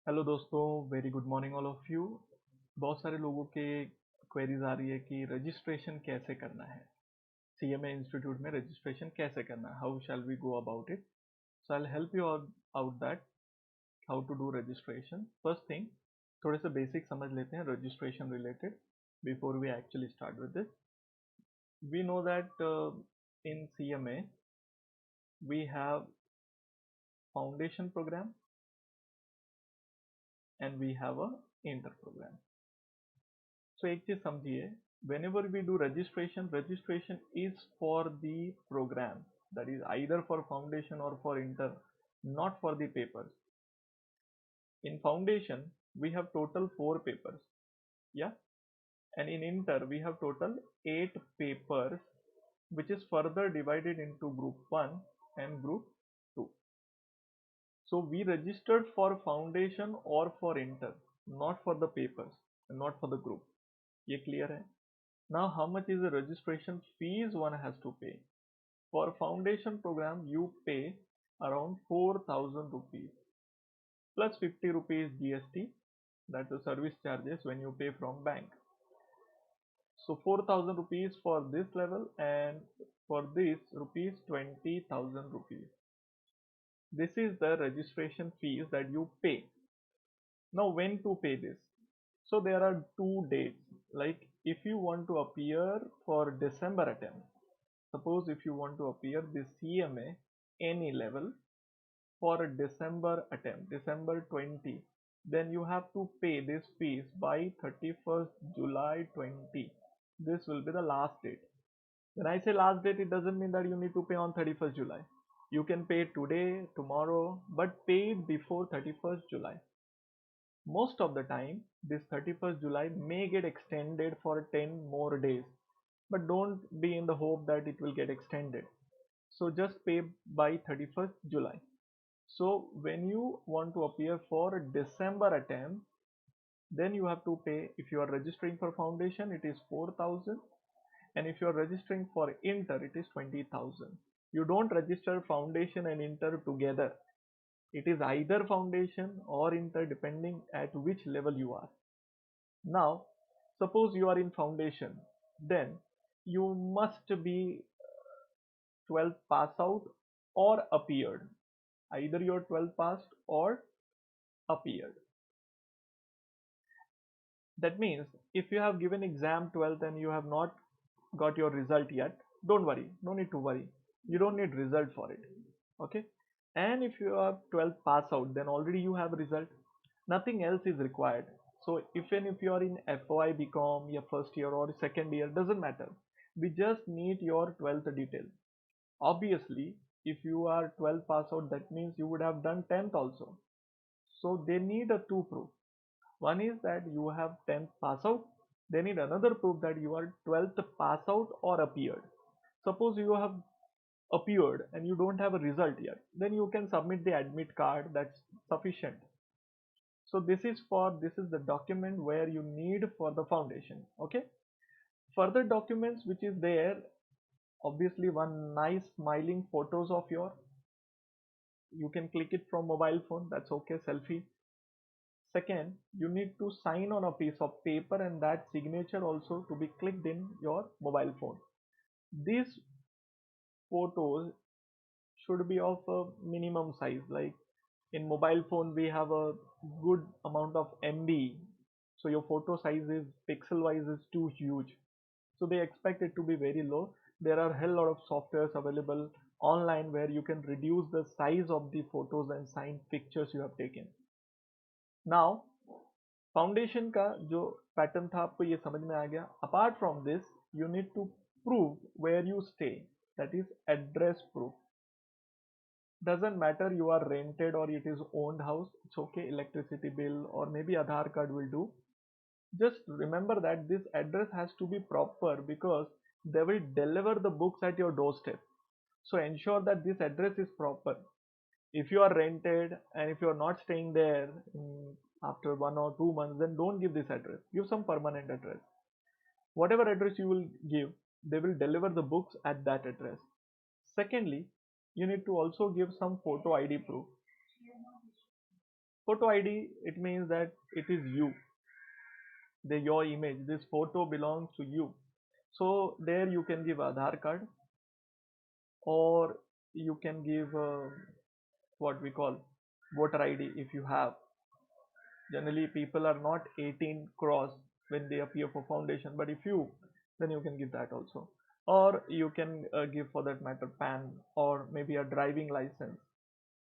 Hello दोस्तों, very good morning all of you. बहुत सारे लोगों के क्वेरीज आ रही है कि रजिस्ट्रेशन कैसे करना है। सीएमए इंस्टीट्यूट में रजिस्ट्रेशन कैसे करना है, how shall we go about it. So I help you out that how to do registration. First thing, थोड़े से बेसिक समझ लेते हैं registration related before we actually start with this. We know that in CMA we have foundation programme and we have a inter programme. So एक चीज समझिए, whenever we do registration, registration is for the program, that is either for foundation or for inter, not for the papers. In foundation we have total 4 papers, yeah, and in inter we have total 8 papers, which is further divided into group 1 and group 2. So we registered for foundation or for inter, not for the papers, not for the group. ये clear है? Now, how much is the registration fees one has to pay? For foundation program, you pay around 4,000 rupees plus 50 rupees GST. That's the service charges when you pay from bank. So 4,000 rupees for this level, and for this rupees 20,000 rupees. This is the registration fees that you pay. Now, when to pay this? So there are two dates. Like if you want to appear for December attempt, suppose if you want to appear this CMA any level for a December attempt, December 20, then you have to pay this fees by 31st July 20. This will be the last date. When I say last date, it doesn't mean that you need to pay on 31st July. You can pay today, tomorrow, but pay it before 31st July. Most of the time, this 31st July may get extended for 10 more days, but don't be in the hope that it will get extended. So just pay by 31st July. So when you want to appear for December attempt, then you have to pay. If you are registering for foundation, it is 4,000, and if you are registering for inter, it is 20,000. You don't register foundation and inter together. It is either foundation or inter depending at which level you are. Now, suppose you are in foundation, then you must be 12th pass out or appeared. Either you're 12 passed or appeared. That means if you have given exam 12th and you have not got your result yet, don't worry, no need to worry. You don't need result for it. Okay. And if you are 12th pass out, then already you have a result. Nothing else is required. So even if you are in FOI BCom, your first year or second year, doesn't matter. We just need your 12th detail. Obviously, if you are 12th pass out, that means you would have done 10th also. So they need a two proof. One is that you have 10th pass out. They need another proof that you are 12th pass out or appeared. Suppose you have appeared and you don't have a result yet, then you can submit the admit card. That's sufficient. So this is the document where you need for the foundation. Okay. Further documents which is there, obviously one nice smiling photos of your, you can click it from mobile phone, that's okay, selfie. Second, you need to sign on a piece of paper and that signature also to be clicked in your mobile phone. These photos should be of a minimum size. Like in mobile phone, we have a good amount of MB. So your photo size is pixel wise is too huge. So they expect it to be very low. There are a hell lot of softwares available online where you can reduce the size of the photos and sign pictures you have taken. Now foundation का जो pattern था आपको ये समझ में आ गया. Apart from this you need to prove where you stay, that is address proof. Doesn't matter you are rented or it is owned house, it's okay, electricity bill or maybe Aadhaar card will do. Just remember that this address has to be proper because they will deliver the books at your doorstep. So ensure that this address is proper. If you are rented and if you are not staying there after 1 or 2 months, then don't give this address, give some permanent address. Whatever address you will give, they will deliver the books at that address. Secondly, you need to also give some photo ID proof. Photo ID, it means that it is you, your image, this photo belongs to you. So there you can give Aadhaar card, or you can give what we call voter ID if you have. Generally people are not 18 cross when they appear for foundation, but if you, then you can give that also. Or you can give, for that matter, PAN, or maybe a driving license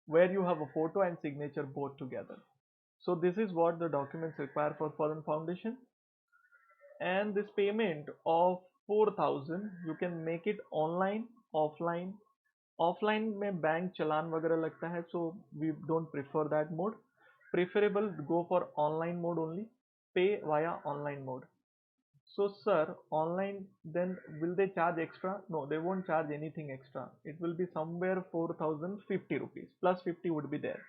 where you have a photo and signature both together. So this is what the documents require for foreign foundation. And this payment of 4,000 you can make it online, offline. Offline में bank चालान वगैरह लगता है, so we don't prefer that mode. Preferable go for online mode only. Pay via online mode. So sir, online, then will they charge extra? No, they won't charge anything extra. It will be somewhere 4,050 rupees plus 50 would be there.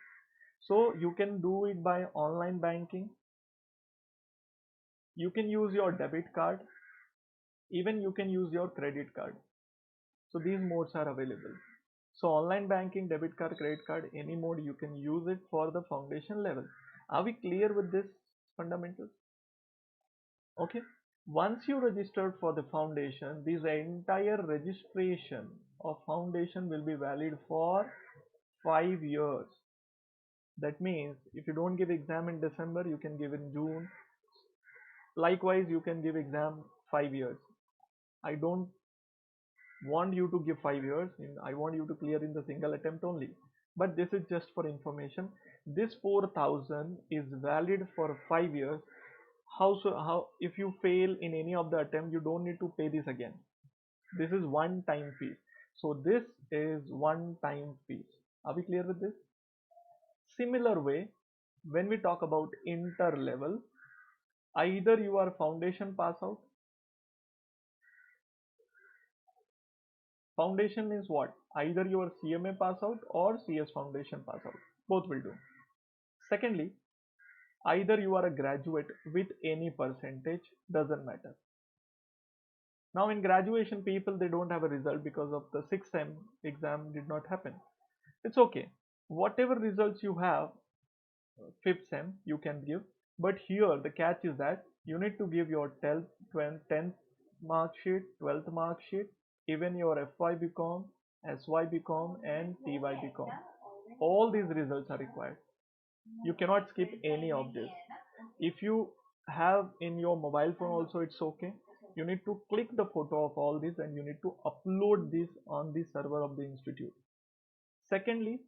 So you can do it by online banking. You can use your debit card, even you can use your credit card. So these modes are available. So online banking, debit card, credit card, any mode you can use it for the foundation level. Are we clear with this fundamentals? Okay. Once you registered for the foundation, this entire registration of foundation will be valid for 5 years. That means if you don't give exam in December, you can give in June. Likewise, you can give exam 5 years. I don't want you to give 5 years. I want you to clear in the single attempt only. But this is just for information. This 4,000 is valid for 5 years. How if you fail in any of the attempt, you don't need to pay this again. This is one time fee. So this is one time fees. Are we clear with this? Similar way, when we talk about inter level, either you are foundation pass out. Foundation means what? Either you are CMA pass out or CS foundation pass out. Both will do. Secondly, either you are a graduate with any percentage, doesn't matter. Now in graduation, people, they don't have a result because of the 6th sem exam did not happen. It's okay. Whatever results you have, 5th sem you can give. But here the catch is that you need to give your 10th mark sheet, 12th mark sheet, even your FY BCom, SY BCom and TY BCom. All these results are required. You cannot skip any of this. If you have in your mobile phone also, it's okay. You need to click the photo of all this and you need to upload this on the server of the institute. Secondly,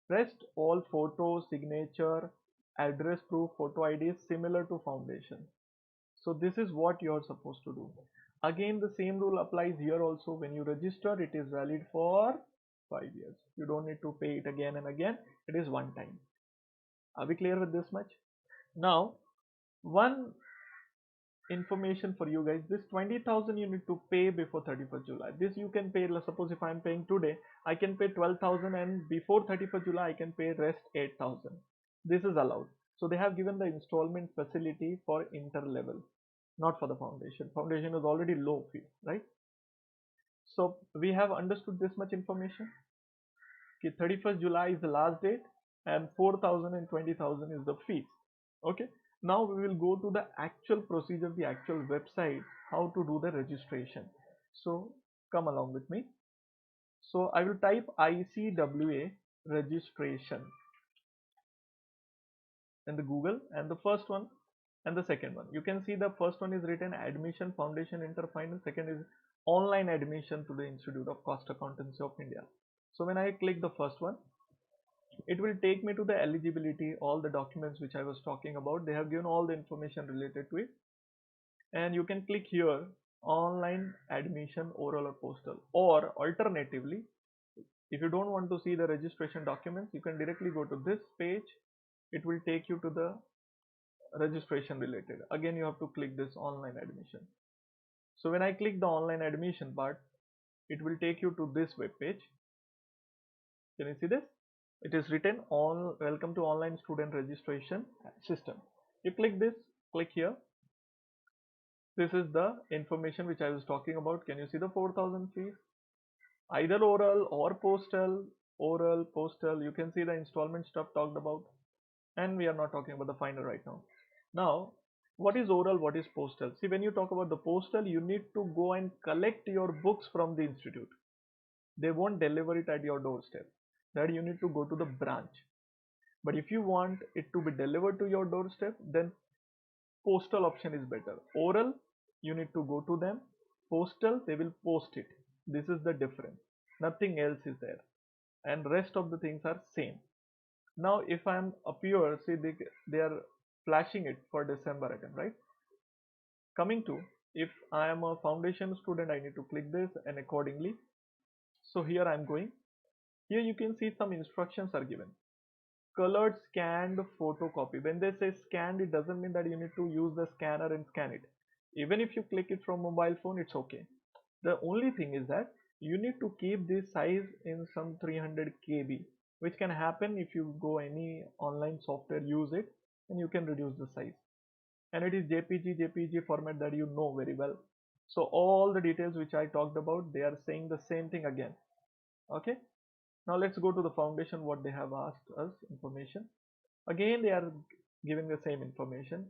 rest all photo, signature, address proof, photo ID is similar to foundation. So this is what you are supposed to do. Again, the same rule applies here also. When you register, it is valid for 5 years. You don't need to pay it again and again. It is one time. Are we clear with this much? Now, one information for you guys, this 20,000 you need to pay before 31st July. This you can pay, suppose if I'm paying today, I can pay 12,000 and before 31st July I can pay rest 8,000. This is allowed. So they have given the installment facility for inter level, not for the foundation. Foundation is already low fee, right? So we have understood this much information. Okay, 31st July is the last date and 4,000 and 20,000 is the fees. Okay. Now we will go to the actual procedure, the actual website, how to do the registration. So come along with me. So I will type ICWA registration in the Google, and the first one and the second one. You can see the first one is written admission foundation inter final, second is online admission to the Institute of Cost Accountancy of India. So when I click the first one, it will take me to the eligibility, all the documents which I was talking about. They have given all the information related to it, and you can click here online admission, oral or postal, or alternatively, if you don't want to see the registration documents, you can directly go to this page. It will take you to the registration related. Again, you have to click this online admission. So when I click the online admission part, it will take you to this web page. Can you see this? It is written on welcome to online student registration system. You click this, click here. This is the information which I was talking about. Can you see the 4,000 fees? Either oral or postal. Oral, postal. You can see the installment stuff talked about. and we are not talking about the final right now. Now, what is oral, what is postal? See, when you talk about the postal, you need to go and collect your books from the institute. They won't deliver it at your doorstep. That you need to go to the branch. But if you want it to be delivered to your doorstep, then postal option is better. Oral, you need to go to them. Postal, they will post it. This is the difference. Nothing else is there. And rest of the things are same. Now if I am up here, see they are flashing it for December again, right? Coming to, if I am a foundation student, I need to click this and accordingly. So here I am going. Here you can see some instructions are given. Colored scanned photocopy. When they say scanned, it doesn't mean that you need to use the scanner and scan it. Even if you click it from mobile phone, it's okay. The only thing is that you need to keep this size in some 300 KB, which can happen if you go any online software, use it, and you can reduce the size. And it is JPG format that you know very well. So all the details which I talked about, they are saying the same thing again. Okay. Now let's go to the foundation, what they have asked us information. Again, they are giving the same information.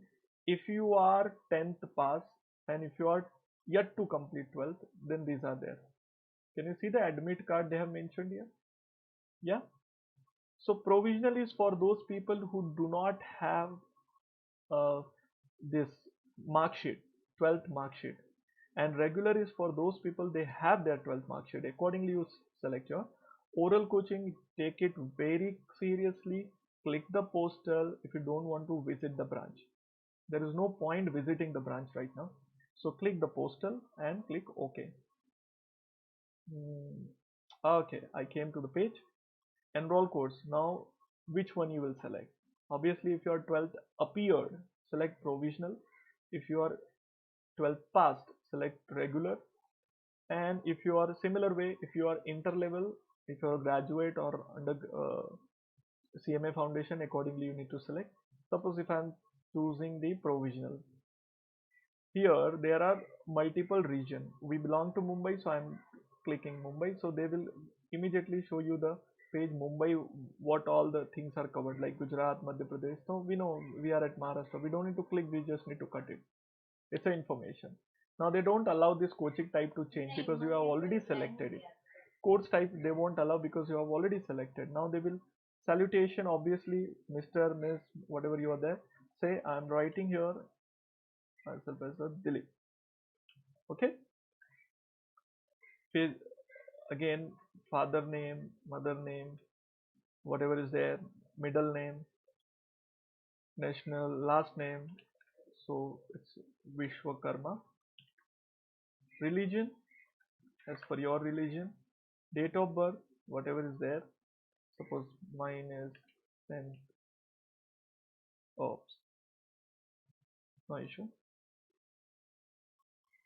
If you are 10th pass and if you are yet to complete 12th, then these are there. Can you see the admit card they have mentioned here? Yeah. So provisional is for those people who do not have uh, this mark sheet, 12th mark sheet, and regular is for those people they have their 12th mark sheet. Accordingly, you select your oral coaching. Take it very seriously. Click the postal if you don't want to visit the branch. There is no point visiting the branch right now. So click the postal and click OK. Okay, I came to the page. Enroll course. Now which one you will select? Obviously if your 12th appeared, select provisional. If you are 12th passed, select regular. And if you are similar way, if you are inter-level, if you are graduate or under CMA foundation, accordingly you need to select. Suppose if I am choosing the provisional, here there are multiple region. We belong to Mumbai, so I am clicking Mumbai. So they will immediately show you the page Mumbai, what all the things are covered, like Gujarat, Madhya Pradesh. So we know we are at Maharashtra, we don't need to click, we just need to cut it. It's a information. Now they don't allow this coaching type to change because you have already selected it. Course type they won't allow because you have already selected. Now they will salutation, obviously Mr. Miss, whatever you are there, say I'm writing here myself as a Dilip. Okay. Again, father name, mother name, whatever is there, middle name, national, last name. So it's Vishwakarma. Religion, as per your religion. Date of birth, whatever is there. Suppose mine is then, oops, no issue.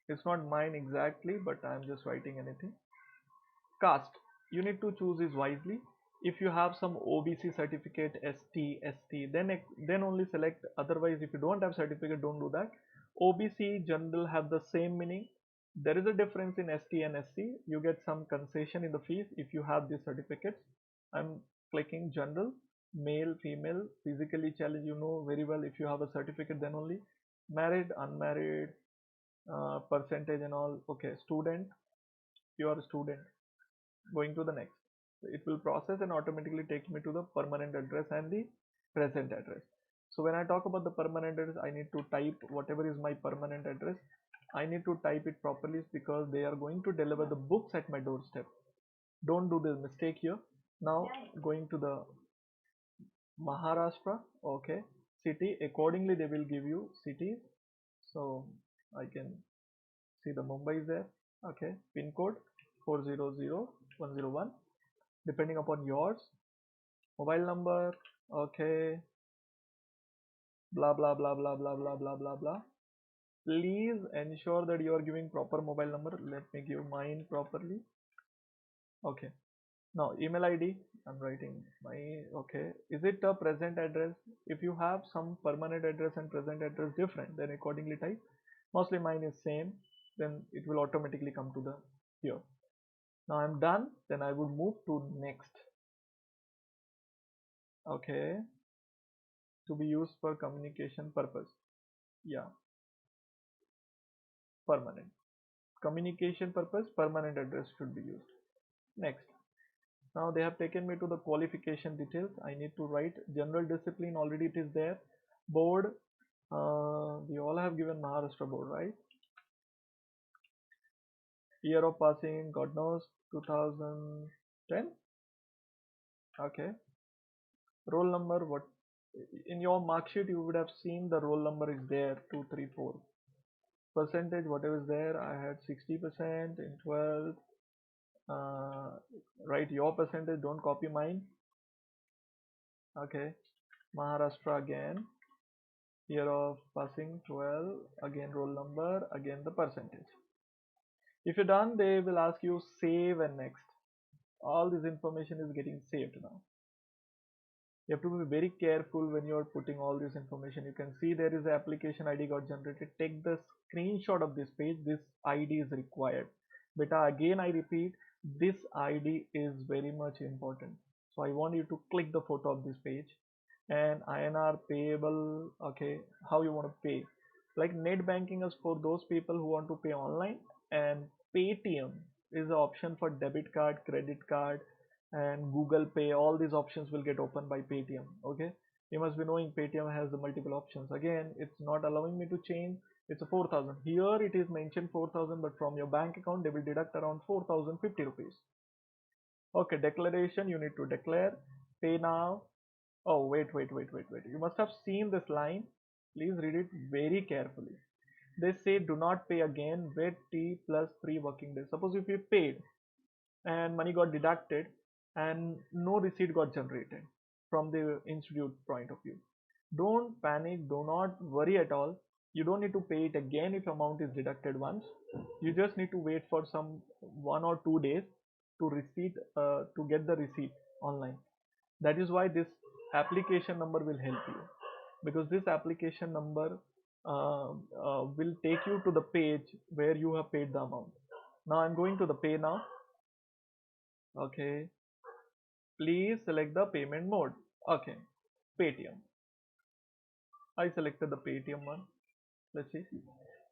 It's not mine exactly, but I'm just writing anything. Caste, you need to choose this wisely. If you have some OBC certificate, ST, then only select. Otherwise, if you don't have certificate, don't do that. OBC general have the same meaning. There is a difference in ST and SC. You get some concession in the fees if you have these certificates. I'm clicking general, male, female, physically challenged. You know very well if you have a certificate, then only. Married, unmarried, percentage and all. Okay, student, you are a student. Going to the next, it will process and automatically take me to the permanent address and the present address. So when I talk about the permanent address, I need to type whatever is my permanent address. I need to type it properly because they are going to deliver the books at my doorstep. Don't do this mistake here. Now going to the Maharashtra. Okay, city, accordingly they will give you cities. So I can see the Mumbai is there. Okay, pin code 400101, depending upon yours. Mobile number, okay, blah blah blah blah blah blah blah blah blah. Please ensure that you are giving proper mobile number. Let me give mine properly. Okay, now email ID, I'm writing my, okay, is it a present address? If you have some permanent address and present address different, then accordingly type. Mostly mine is same, then it will automatically come to the here. Now I'm done, then I would move to next. Okay, to be used for communication purpose. Yeah, permanent. Communication purpose, permanent address should be used. Next. Now they have taken me to the qualification details. I need to write general discipline, already it is there. Board, we all have given Maharashtra board, right? Year of passing, God knows, 2010. Okay. Roll number, what in your mark sheet you would have seen the roll number is there, 234. Percentage, whatever is there, I had 60% in 12th. Write your percentage, don't copy mine. Okay. Maharashtra again, year of passing 12, again roll number, again the percentage. If you're done, they will ask you save and next. All this information is getting saved now. You have to be very careful when you are putting all this information. You can see there is an application ID got generated. Take the screenshot of this page. This ID is required. But again, I repeat, this ID is very much important. So I want you to click the photo of this page and INR payable. Okay, how you want to pay? Like net banking is for those people who want to pay online, and Paytm is the option for debit card, credit card, and Google Pay. All these options will get opened by Paytm. Okay, you must be knowing Paytm has the multiple options. Again, it's not allowing me to change. It's a 4,000. Here it is mentioned 4,000, but from your bank account they will deduct around 4,050 rupees. Okay, declaration, you need to declare. Pay now. Oh, wait. You must have seen this line. Please read it very carefully. They say do not pay again, wait T plus 3 working days. Suppose if you paid and money got deducted and no receipt got generated from the institute point of view. Don't panic, do not worry at all. You don't need to pay it again if amount is deducted once. You just need to wait for some 1 or 2 days to get the receipt online. That is why this application number will help you, because this application number will take you to the page where you have paid the amount. Now I'm going to the pay now. Okay, please select the payment mode. Okay, Paytm. I selected the Paytm one. Let's see.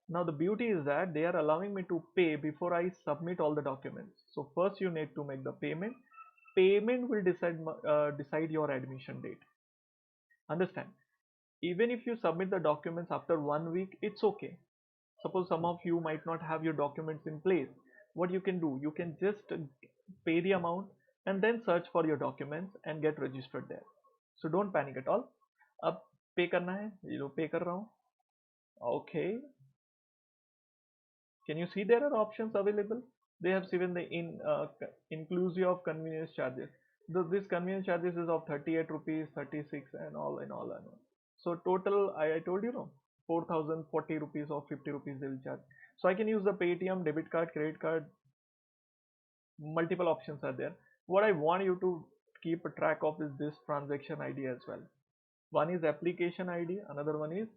Now the beauty is that they are allowing me to pay before I submit all the documents. So first you need to make the payment. Payment will decide your admission date. Understand? Even if you submit the documents after 1 week, it's okay. Suppose some of you might not have your documents in place. What you can do, you can just pay the amount and then search for your documents and get registered there. So don't panic at all. अब पे करना है, पे कर रहा हूँ. Okay, can you see there are options available? They have given the inclusive of convenience charges. This convenience charges is of 38 rupees, 36 and all and all and all. So total, I told you, no, 4,040 rupees or 50 rupees they will charge. So I can use the Paytm, debit card, credit card. Multiple options are there. What I want you to keep a track of is this transaction ID as well. One is application ID, another one is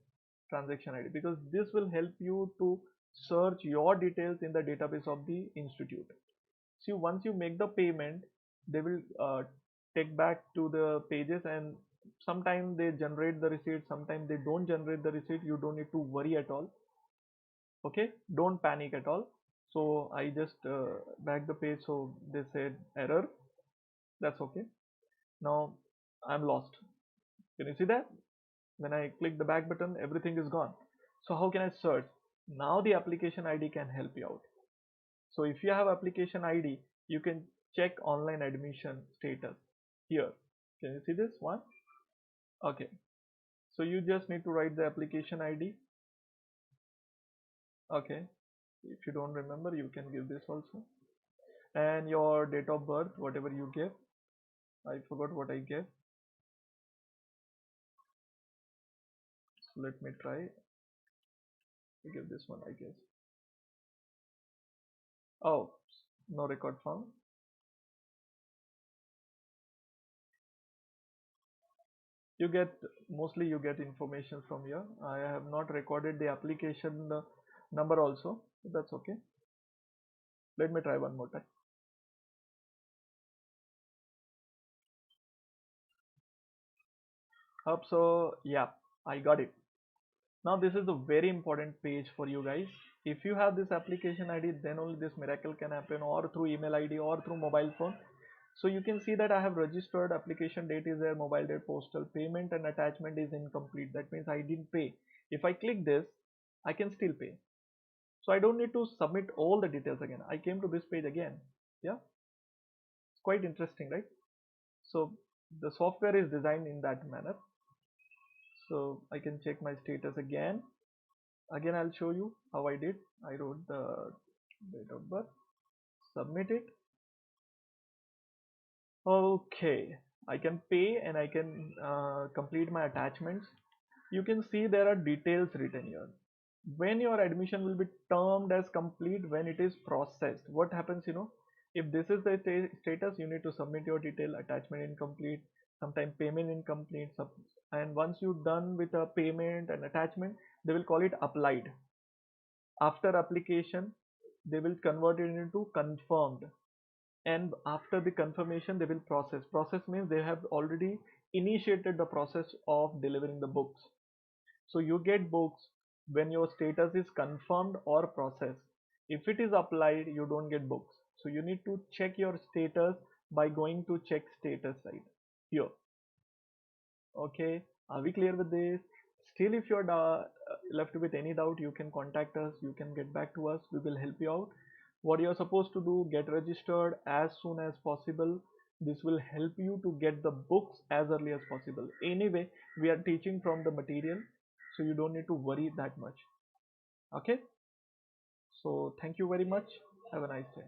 transaction ID, because this will help you to search your details in the database of the institute. See, once you make the payment, they will take back to the pages, and sometimes they generate the receipt, sometimes they don't generate the receipt. You don't need to worry at all. Okay, don't panic at all. So I just back the page, so they said error. That's okay. Now I'm lost. Can you see that? When I click the back button, everything is gone. So how can I search? Now the application ID can help you out. So if you have application ID, you can check online admission status here. Can you see this one? Okay. So you just need to write the application ID. Okay. If you don't remember, you can give this also. And your date of birth, whatever you gave. I forgot what I gave. So let me try. I give this one, I guess. Oh, no record found. You get, mostly you get information from here. I have not recorded the application number also, but that's okay. Let me try one more time. Hope so. Yeah, I got it. Now this is a very important page for you guys. If you have this application ID, then only this miracle can happen, or through email ID or through mobile phone. So you can see that I have registered, application date is there, mobile date, postal payment, and attachment is incomplete. That means I didn't pay. If I click this, I can still pay. So I don't need to submit all the details again. I came to this page again. Yeah, it's quite interesting, right? So the software is designed in that manner. So I can check my status again. I'll show you how I did. I wrote the date of birth, submit it. Okay, I can pay and I can complete my attachments. You can see there are details written here. When your admission will be termed as complete when it is processed. What happens, if this is the status, you need to submit your detail, attachment incomplete, sometime payment incomplete, and once you're done with a payment and attachment, they will call it applied. After application, they will convert it into confirmed, and after the confirmation they will process means they have already initiated the process of delivering the books. So you get books when your status is confirmed or processed. If it is applied, you don't get books. So you need to check your status by going to check status site here. Okay, are we clear with this? Still, if you're left with any doubt, you can contact us, you can get back to us, we will help you out. What you're supposed to do, get registered as soon as possible. This will help you to get the books as early as possible. Anyway, we are teaching from the material, so you don't need to worry that much. Okay, so thank you very much. Have a nice day.